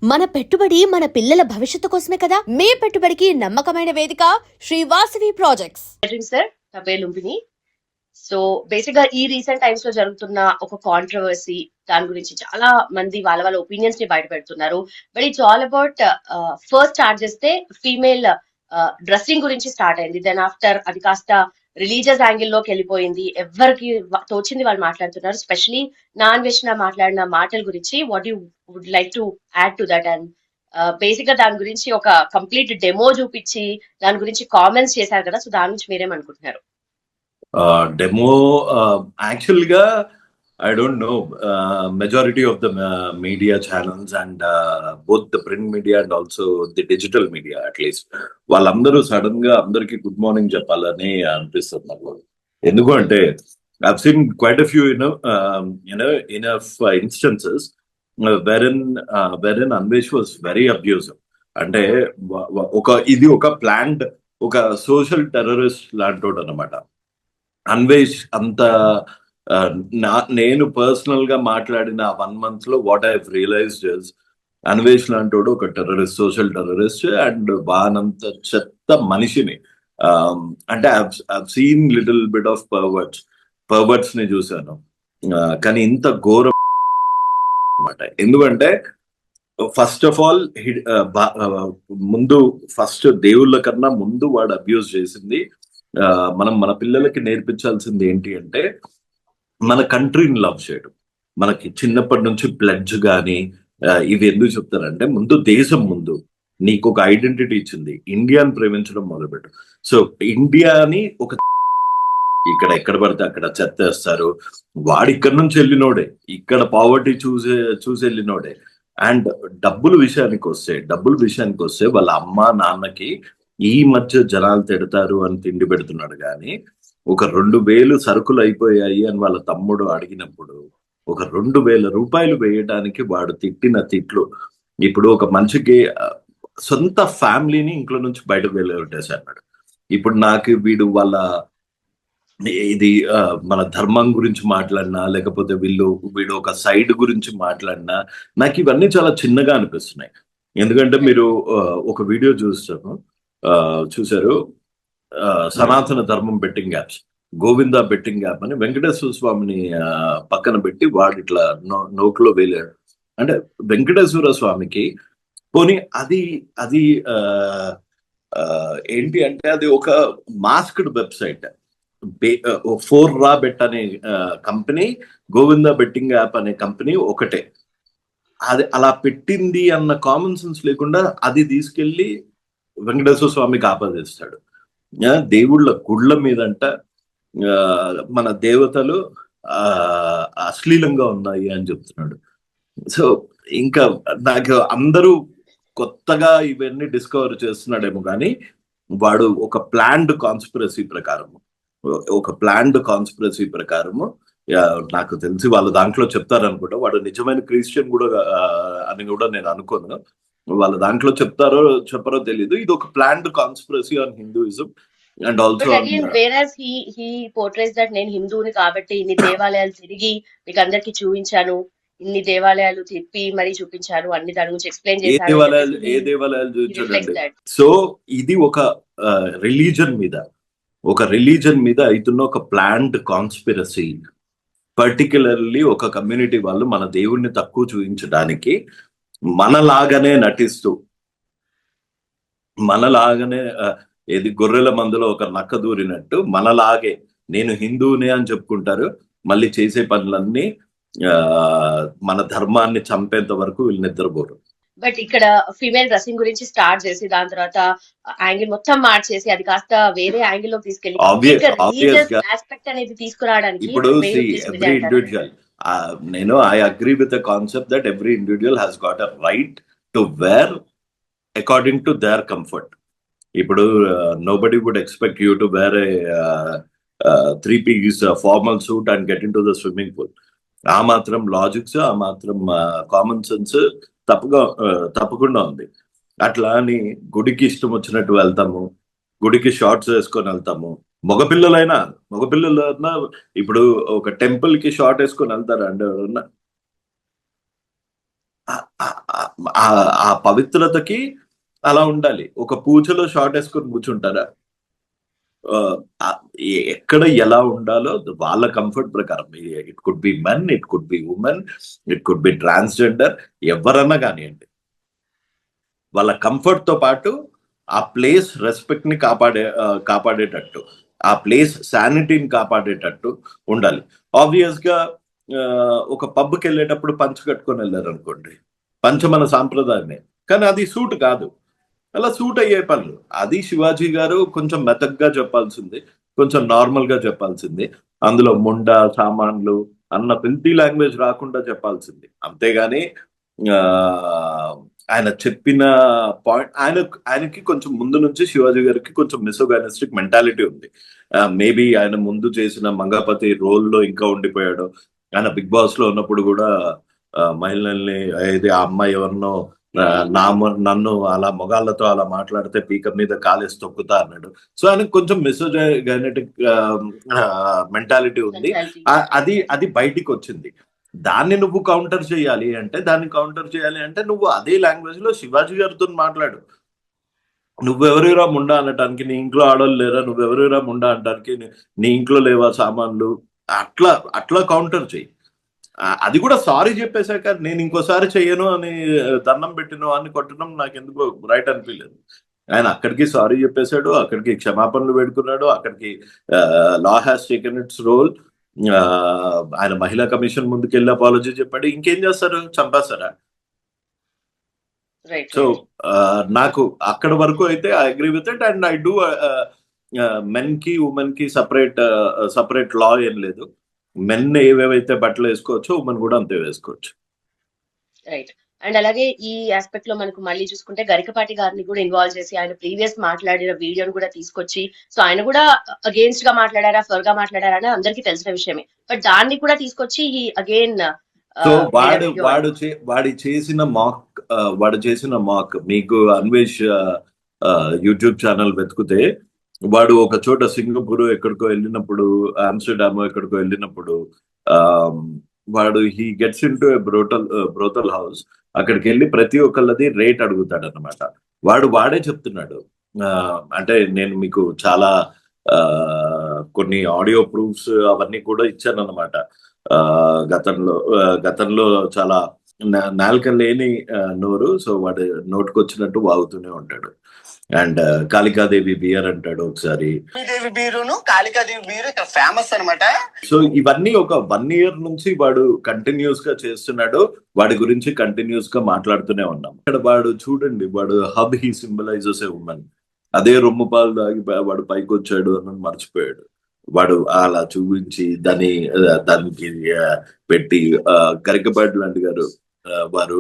మన పెట్టుబడి మన పిల్లల భవిష్యత్తు కోసమే కదా. మీ పెట్టుబడికి నమ్మకమైన వేదిక శ్రీవాసవి ప్రాజెక్ట్స్. సార్ నా పేరు లుంబిని. సో బేసిక్ గా ఈ రీసెంట్ టైమ్స్ లో జరుగుతున్న ఒక కాంట్రవర్సీ, దాని గురించి చాలా మంది వాళ్ళ వాళ్ళ ఒపీనియన్స్ ని బయట పెడుతున్నారు. But it's all about first start చేస్తే ఫీమేల్ డ్రెస్సింగ్ గురించి స్టార్ట్ అయింది. దెన్ ఆఫ్టర్ అది కాస్త రిలీజియస్ యాంగిల్ లోకి వెళ్ళిపోయింది. ఎవరికి తోచింది వాళ్ళు మాట్లాడుతున్నారు. స్పెషలీ నాన్ వేసిన మాట్లాడిన మాటల గురించి what you would like to add to that? And basic గా దాని గురించి ఒక కంప్లీట్ డెమో చూపించి దాని గురించి కామెంట్స్ చేశారు కదా, సో దాని నుంచి మీరేమనుకుంటున్నారు? డెమో యాక్చువల్గా I don't know, majority of the media channels and both the print media and also the digital media at least వాళ్ళందరూ సడన్ గా అందరికి గుడ్ మార్నింగ్ చెప్పాలని అనిపిస్తుంది నాకు. ఎందుకంటే I've seen quite a few enough instances wherein Anvesh was very abusive. అంటే ఇది ఒక ప్లాన్డ్ ఒక సోషల్ టెర్రరిస్ట్ లాంటోడు అనమాట అన్వేష్. అంత నేను పర్సనల్ గా మాట్లాడిన 1 month లో what I realised is Anvesh లాంటోడు ఒక టెర్రరిస్ట్, సోషల్ టెర్రరిస్ట్ అండ్ బానంత చెత్త మనిషిని. అంటే I've seen little bit of perverts ని చూశాను, కానీ ఇంత ఘోరం అనమాట. ఎందుకంటే ఫస్ట్ ఆఫ్ ఆల్ ముందు ఫస్ట్ దేవుళ్ళ కన్నా ముందు వాడు అబ్యూజ్ చేసింది. మనం మన పిల్లలకి నేర్పించాల్సింది ఏంటి అంటే మన కంట్రీని లవ్ చేయడం. మనకి చిన్నప్పటి నుంచి ప్లెడ్జ్ కానీ ఇవి ఎందుకు చెప్తారంటే ముందు దేశం ముందు నీకు ఒక ఐడెంటిటీ ఇచ్చింది, ఇండియాని ప్రేమించడం మొదలుపెట్టు. సో ఇండియాని ఒక ఇక్కడ ఎక్కడ పడితే అక్కడ చెత్తేస్తారు. వాడు ఇక్కడ నుంచి వెళ్ళినోడే, ఇక్కడ పావర్టీ చూసి వెళ్ళినోడే. అండ్ డబ్బుల విషయానికి వస్తే వాళ్ళ అమ్మ నాన్నకి ఈ మధ్య జనాలు తిడతారు అని తిండి పెడుతున్నాడు. కానీ ఒక 2,000 సరుకులు అయిపోయాయి అని వాళ్ళ తమ్ముడు అడిగినప్పుడు ఒక 2,000 రూపాయలు వేయడానికి వాడు తిట్టిన తిట్లు ఇప్పుడు ఒక మనిషికి సొంత ఫ్యామిలీని ఇంట్లో నుంచి బయటకు వెళ్ళగొట్టేశాడు. ఇప్పుడు నాకు వీడు వాళ్ళ ఇది మన ధర్మం గురించి మాట్లాడినా లేకపోతే వీడు ఒక సైడ్ గురించి మాట్లాడినా నాకు ఇవన్నీ చాలా చిన్నగా అనిపిస్తున్నాయి. ఎందుకంటే మీరు ఒక వీడియో చూశారు, సనాతన ధర్మం betting apps, Govinda betting app అని వెంకటేశ్వర స్వామిని పక్కన పెట్టి వాడు ఇట్లా నోట్లో వేలాడు. అంటే వెంకటేశ్వర స్వామికి పోనీ అది ఏంటి అంటే అది ఒక మాస్క్డ్ వెబ్సైట్. 4Ra బెట్ అనే కంపెనీ, గోవిందా బెట్టింగ్ యాప్ అనే కంపెనీ ఒకటే. అది అలా పెట్టింది అన్న కామన్ సెన్స్ లేకుండా అది తీసుకెళ్లి వెంకటేశ్వర స్వామికి ఆపాదిస్తాడు. దేవుళ్ళ గుళ్ళ మీదంట మన దేవతలు అశ్లీలంగా ఉన్నాయి అని చెప్తున్నాడు. సో ఇంకా నాకు అందరూ కొత్తగా ఇవన్నీ డిస్కవర్ చేస్తున్నాడేమో కానీ వాడు ఒక ప్లాన్డ్ కాన్స్పిరసీ ప్రకారము నాకు తెలిసి వాళ్ళు దాంట్లో చెప్తారనుకుంటా. వాడు నిజమైన క్రిస్టియన్ కూడా అని కూడా నేను అనుకోను. వాళ్ళ దాంట్లో చెప్తారో చెప్పరో తెలియదు. ఇది ఒక planned conspiracy on Hinduism and also he portrays that నేను హిందువుని కాబట్టి ఇన్ని దేవాలయాలు తిరిగి మీకు అందరికి చూపించాను, ఇన్ని దేవాలయాలు తిప్పి మరి చూపించాను, అన్ని దాని గురించి ఎక్స్ప్లెయిన్ చేశాను. ఏ దేవాలయాలు చూపించాడండి. సో ఇది ఒక రిలీజన్ మీద అవుతున్న ఒక ప్లాన్డ్ కాన్స్పిరసీ. పర్టికులర్లీ ఒక కమ్యూనిటీ వాళ్ళు మన దేవుణ్ణి తక్కువ చూపించడానికి మనలాగానే నటిస్తూ ఏది గొర్రెల మందులో ఒక నక్క దూరినట్టు మనలాగే నేను హిందువునే అని చెప్పుకుంటారు. మళ్ళీ చేసే పనులన్నీ మన ధర్మాన్ని చంపేంత వరకు వీళ్ళు నిద్రపోరు. బట్ ఇక్కడ ఫీమేల్ డ్రెస్సింగ్ గురించి స్టార్ట్ చేసి దాని తర్వాత యాంగిల్ మొత్తం మార్చేసి అది కాస్త వేరే యాంగిల్ లో తీసుకెళ్ళి ఆస్పెక్ట్ అనేది తీసుకురావడానికి ఇప్పుడు every individual I agree with the concept that every individual has got a right to wear according to their comfort. ఇప్పుడు nobody would expect you to wear a 3-piece formal suit and get into the swimming pool. ఆ మాత్రం logics, ఆ మాత్రం common sense తప్పకుండా ఉంది. అట్లా అని గుడికి ఇష్టం వచ్చినట్టు వెళ్తాము, గుడికి షార్ట్స్ వేసుకొని వెళ్తాము. మగపిల్లలైనా ఇప్పుడు ఒక టెంపుల్ కి షార్ట్ వేసుకొని వెళ్తారా అంటే ఎవరన్నా? ఆ పవిత్రతకి అలా ఉండాలి. ఒక పూజలో షార్ట్ వేసుకొని కూర్చుంటారా? ఎక్కడ ఎలా ఉండాలో వాళ్ళ కంఫర్ట్ ప్రకారం. It could be men, it could be women, it could be transgender, ఎవరన్నా కానివ్వండి. వాళ్ళ కంఫర్ట్ తో పాటు ఆ ప్లేస్ రెస్పెక్ట్ ని కాపాడేటట్టు, ఆ ప్లేస్ శానిటీని కాపాడేటట్టు ఉండాలి. ఆబ్వియస్ గా ఒక పబ్కి వెళ్ళేటప్పుడు పంచ కట్టుకొని వెళ్ళారు అనుకోండి, పంచ మన సాంప్రదాయమే, కానీ అది సూట్ కాదు. అలా సూట్ అయ్యే పనులు అది శివాజీ గారు కొంచెం మెతగ్గా చెప్పాల్సింది, కొంచెం నార్మల్ గా చెప్పాల్సింది. అందులో ముండా సామాన్లు అన్న ఫిల్తీ లాంగ్వేజ్ రాకుండా చెప్పాల్సింది. అంతేగాని ఆ ఆయన చెప్పిన పాయింట్ ఆయనకి కొంచెం ముందు నుంచి శివాజీ గారికి కొంచెం మిసోగైనిస్టిక్ మెంటాలిటీ ఉంది. మేబీ ఆయన ముందు చేసిన మంగపతి రోల్లో ఇంకా ఉండిపోయాడు. ఆయన బిగ్ బాస్ లో ఉన్నప్పుడు కూడా మహిళల్ని ఇది ఆ అమ్మాయి ఎవరినో నన్ను అలా మొగాళ్ళతో అలా మాట్లాడితే పీక మీద కాలేసి తొక్కుతా అన్నాడు. సో ఆయనకు కొంచెం మిసోగైనెటిక్ మెంటాలిటీ ఉంది. అది బయటికి వచ్చింది. దాన్ని నువ్వు కౌంటర్ చేయాలి అంటే నువ్వు అదే లాంగ్వేజ్ లో శివాజీ గారితో మాట్లాడు. నువ్వెవరిరా ముండా అనటానికి, నీ ఇంట్లో ఆడవాళ్ళు లేరా, నువ్వెవరిరా ముండా అనటానికి, నీ ఇంట్లో లేవా సామాన్లు, అట్లా కౌంటర్ చేయి. అది కూడా సారీ చెప్పేశాక నేను ఇంకోసారి చెయ్యను అని దండం పెట్టిన అని కొట్టడం నాకు ఎందుకు రైట్ అనిపించలేదు. ఆయన అక్కడికి సారీ చెప్పేశాడు, అక్కడికి క్షమాపణలు పెడుకున్నాడు, అక్కడికి law has taken its role. ఆయన మహిళా కమిషన్ ముందుకు వెళ్ళి అపాలజీ చెప్పాడు. ఇంకేం చేస్తారు? చంపేస్తారా? సో నాకు అక్కడ వరకు అయితే I agree with it. And I do men కి ఉమెన్ కి సపరేట్ లా ఏం లేదు. మెన్ ఏవేవైతే బట్టలు వేసుకోవచ్చో ఉమెన్ కూడా అంతే వేసుకోవచ్చు. రైట్. అండ్ అలాగే ఈ ఆస్పెక్ట్ లో మనకు మళ్ళీ చూసుకుంటే గరికపాటి గారిని కూడా ఇన్వాల్వ్ చేసి ఆయన ప్రీవియస్ మాట్లాడిన వీడియోని కూడా తీసుకొచ్చి, సో ఆయన కూడా అగేన్స్ట్ గా మాట్లాడారా, ఫర్ గా మాట్లాడారా అని అందరికీ తెలిసిన విషయమే. బట్ దాన్ని కూడా తీసుకొచ్చి అగైన్ సో వాడు చేసిన మాక్ మీకు అన్వేష్ యూట్యూబ్ ఛానల్ వెతుకుతే, వాడు ఒక చోట సింగపూర్ ఎక్కడికో వెళ్ళినప్పుడు, ఆమ్స్టర్డామ్ ఎక్కడికో వెళ్ళినప్పుడు వాడు he gets in to brothel house. అక్కడికి వెళ్ళి ప్రతి ఒక్కళ్ళది రేట్ అడుగుతాడు అనమాట. వాడే చెప్తున్నాడు. అంటే నేను మీకు చాలా కొన్ని ఆడియో ప్రూఫ్స్ అవన్నీ కూడా ఇచ్చాను అనమాట. గతంలో చాలా నాలుక లేని నోరు, సో వాడు నోటుకొచ్చినట్టు వాగుతూనే ఉంటాడు. అండ్ కాళికాదేవి బియర్ అంటాడు ఒకసారి. కాళికాదేవి బియర్ ఫేమస్ అనమాట. సో ఇవన్నీ ఒక 1 year నుంచి వాడు కంటిన్యూస్ గా చేస్తున్నాడు. వాడి గురించి కంటిన్యూస్ గా మాట్లాడుతూనే ఉన్నాం. ఇక్కడ వాడు చూడండి, వాడు hub he symbolises A women. అదే రొమ్ము పాలు దాగి వాడు పైకి వచ్చాడు అని మర్చిపోయాడు. వాడు అలా చూపించి దానికి పెట్టి గరికపాటి లాంటి గారు వారు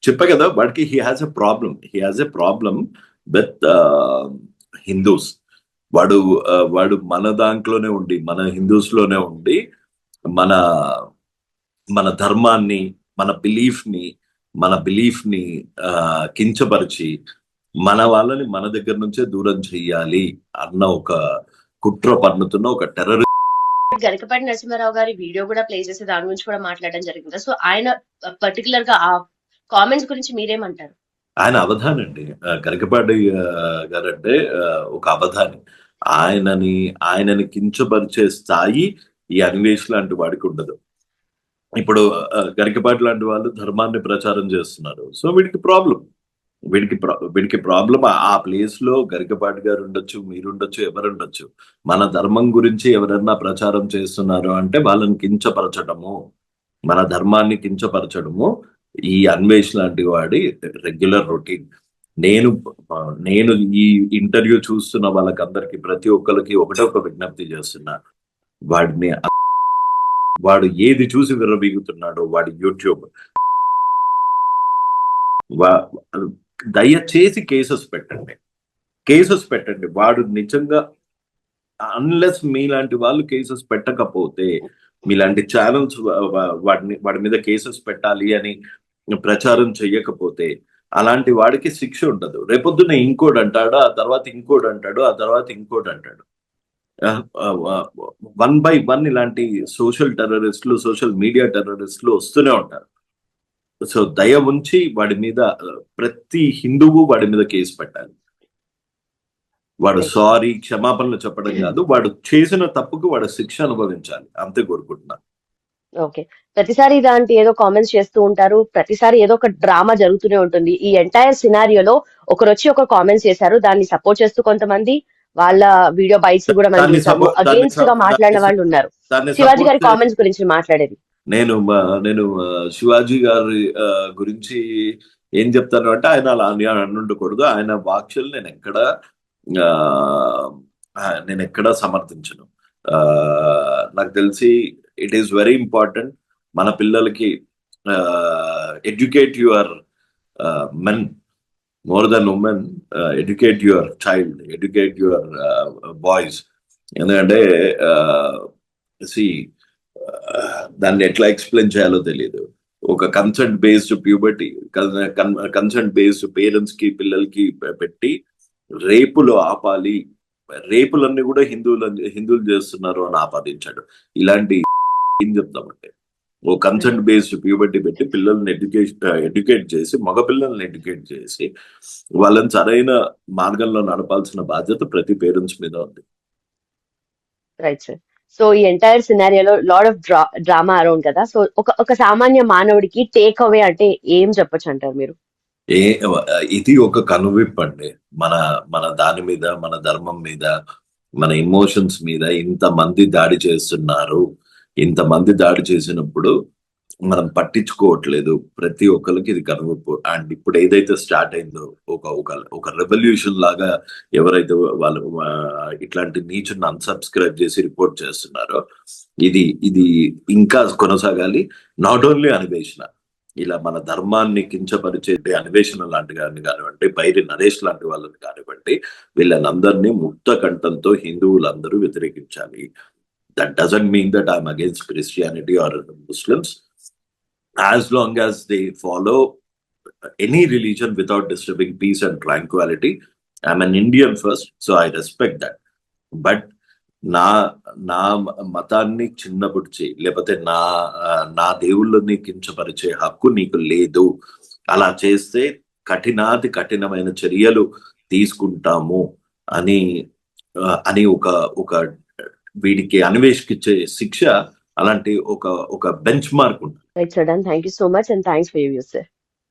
చెప్పా కదా, వాడికి he has a problem with Hindus. వాడు మన దాంట్లోనే ఉండి, మన హిందూస్ లోనే ఉండి, మన ధర్మాన్ని, మన బిలీఫ్ ని కించపరిచి మన వాళ్ళని మన దగ్గర నుంచే దూరం చెయ్యాలి అన్న ఒక కుట్ర పన్నుతున్న ఒక టెర్రరిస్ట్. గరికపాటి నరసింహారావు గారి వీడియో కూడా ప్లే చేసి దాని గురించి కూడా మాట్లాడడం జరిగింది. సో ఆయన పర్టికులర్ గా ఆ కామెంట్స్ గురించి మీరేమంటారు? ఆయన అవధానండి. గరికపాటి గారు అంటే ఒక అవధాని. ఆయనని కించపరిచే స్థాయి ఈ అన్వేష్ లాంటి వాడికి ఉండదు. ఇప్పుడు గరికపాటి లాంటి వాళ్ళు ధర్మాన్ని ప్రచారం చేస్తున్నారు. సో వీడికి ప్రాబ్లం ఆ ప్లేస్ లో గరికపాటి గారు ఉండొచ్చు, మీరుండొచ్చు, ఎవరుండొచ్చు. మన ధర్మం గురించి ఎవరన్నా ప్రచారం చేస్తున్నారు అంటే వాళ్ళని కించపరచడము, మన ధర్మాన్ని కించపరచడము ఈ అన్వేష్ లాంటి వాడి రెగ్యులర్ రొటీన్. నేను ఈ ఇంటర్వ్యూ చూస్తున్న వాళ్ళకందరికి, ప్రతి ఒక్కరికి ఒకటే ఒక విజ్ఞప్తి చేస్తున్నా. వాడు ఏది చూసి విర్రవీగుతున్నాడో వాడి యూట్యూబ్, దయచేసి కేసెస్ పెట్టండి. వాడు నిజంగా అన్లెస్ మీలాంటి వాళ్ళు కేసెస్ పెట్టకపోతే, మీలాంటి ఛానల్స్ వాడి మీద కేసెస్ పెట్టాలి అని ప్రచారం చెయ్యకపోతే, అలాంటి వాడికి శిక్ష ఉండదు. రేపొద్దున ఇంకోటి అంటాడు, ఆ తర్వాత ఇంకోటి అంటాడు, ఆ తర్వాత ఇంకోటి అంటాడు. 1 by 1 ఇలాంటి సోషల్ మీడియా టెర్రరిస్టులు వస్తూనే ఉంటారు. సో దయ ఉంచి వాడి మీద ప్రతి హిందువు వాడి మీద కేసు పెట్టాలి. వాడు సారీ క్షమాపణలు చెప్పడం కాదు, వాడు చేసిన తప్పుకు వాడు శిక్ష అనుభవించాలి, అంతే కోరుకుంటున్నా. ఓకే. ప్రతిసారి ఇలాంటి ఏదో కామెంట్స్ చేస్తూ ఉంటారు, ప్రతిసారి ఏదో ఒక డ్రామా జరుగుతూనే ఉంటుంది. ఈ ఎంటైర్ సినారియోలో ఒకరు వచ్చి ఒక కామెంట్స్ చేశారు, దాన్ని సపోర్ట్ చేస్తూ కొంతమంది వాళ్ళ వీడియో బైట్స్ కూడా మనం చూసాము, అగేన్స్ట్ గా మాట్లాడిన వాళ్ళు ఉన్నారు. శివాజీ గారి కామెంట్స్ గురించి మాట్లాడేది నేను శివాజీ గారి గురించి ఏం చెప్తాను అంటే, ఆయన అలా అని ఉండకూడదు. ఆయన వాక్చులు నేను ఎక్కడా సమర్థించను. నాకు తెలిసి ఇట్ ఈస్ వెరీ ఇంపార్టెంట్ మన పిల్లలకి educate your men more than women, educate your child, educate your boys. ఎందుకంటే దాన్ని ఎట్లా ఎక్స్ప్లెయిన్ చేయాలో తెలియదు. ఒక consent based puberty, consent based parents కి పిల్లలకి పెట్టి రేపులు ఆపాలి, రేపులన్నీ కూడా హిందువులు చేస్తున్నారు అని ఆపాదించాడు. ఇలాంటి ఏం చెప్తామంటే, ఓ కన్సెంట్ బేస్డ్ ప్యూబర్టీ పెట్టి పిల్లల్ని ఎడ్యుకేట్ చేసి, మగ పిల్లల్ని ఎడ్యుకేట్ చేసి వాళ్ళని సరైన మార్గంలో నడపాల్సిన బాధ్యత ప్రతి పేరెంట్స్ మీద ఉంది. Right sir. సో ఈ ఎంటైర్ సినారియోలో లాట్ ఆఫ్ డ్రామా అరౌండ్ కదా, సో ఒక సామాన్య మానవుడికి టేక్ అవే అంటే ఏం చెప్పొచ్చు అంటారు మీరు? ఇది ఒక కనువిప్పు అండి. మన దాని మీద, మన ధర్మం మీద, మన ఎమోషన్స్ మీద ఇంతమంది దాడి చేస్తున్నారు. ఇంతమంది దాడి చేసినప్పుడు మనం పట్టించుకోవట్లేదు. ప్రతి ఒక్కరికి ఇది కనువిప్పు. అండ్ ఇప్పుడు ఏదైతే స్టార్ట్ అయిందో ఒక రెవల్యూషన్ లాగా ఎవరైతే వాళ్ళు ఇట్లాంటి నీచుని అన్సబ్స్క్రైబ్ చేసి రిపోర్ట్ చేస్తున్నారో, ఇది ఇంకా కొనసాగాలి. నాట్ ఓన్లీ అన్వేషణ, ఇలా మన ధర్మాన్ని కించపరిచే అన్వేషణ లాంటి కానివ్వండి, బైరి నరేష్ లాంటి వాళ్ళని కానివ్వండి, వీళ్ళనందరినీ ముక్త కంఠంతో హిందువులందరూ వ్యతిరేకించాలి. That doesn't mean that I'm against Christianity or Muslims. As long as they follow any religion without disturbing peace and tranquility, I'm an Indian first, so I respect that. But నా మతాన్ని చిన్నపుడిచి, లేకపోతే నా దేవుళ్ళని కించపరిచే హక్కు నీకు లేదు. అలా చేస్తే కఠినమైన చర్యలు తీసుకుంటాము అని ఒక వీడికి అన్వేషించే శిక్ష, అలాంటి ఒక బెంచ్ మార్క్ ఉంటుంది. Right, sir. Done. Thank you so much, and thanks for your views, sir.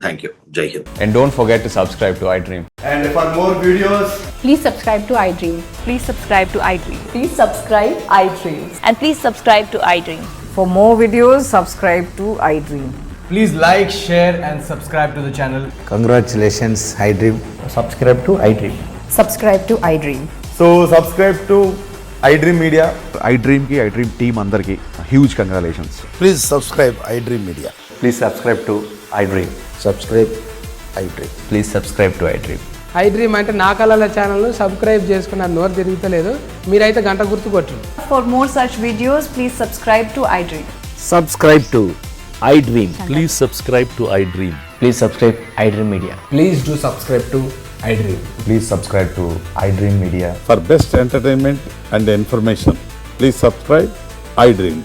Thank you. Jai Hind. And don't forget to subscribe to iDream. And for more videos, please subscribe to iDream. Please subscribe to iDream. Please subscribe iDream. And please subscribe to iDream. For more videos, subscribe to iDream. please like, share and subscribe to the channel. Congratulations, iDream. Subscribe to iDream. Subscribe to iDream. So subscribe to iDream Media. iDream team andarki huge congratulations. Please subscribe iDream Media. Please subscribe to iDream. Subscribe iDream. Please subscribe to iDream. iDream అంటే నా కళల ఛానల్ను subscribe చేసుకున్న నోరు తిరుగుతలేదు, మీరైతే గంట గుర్తు కొట్టండి. For more such videos, please subscribe to iDream. Subscribe to iDream. Please subscribe to iDream. Please subscribe iDream Media. Please do subscribe to iDream. Please subscribe to iDream Media. For best entertainment and information, please subscribe iDream.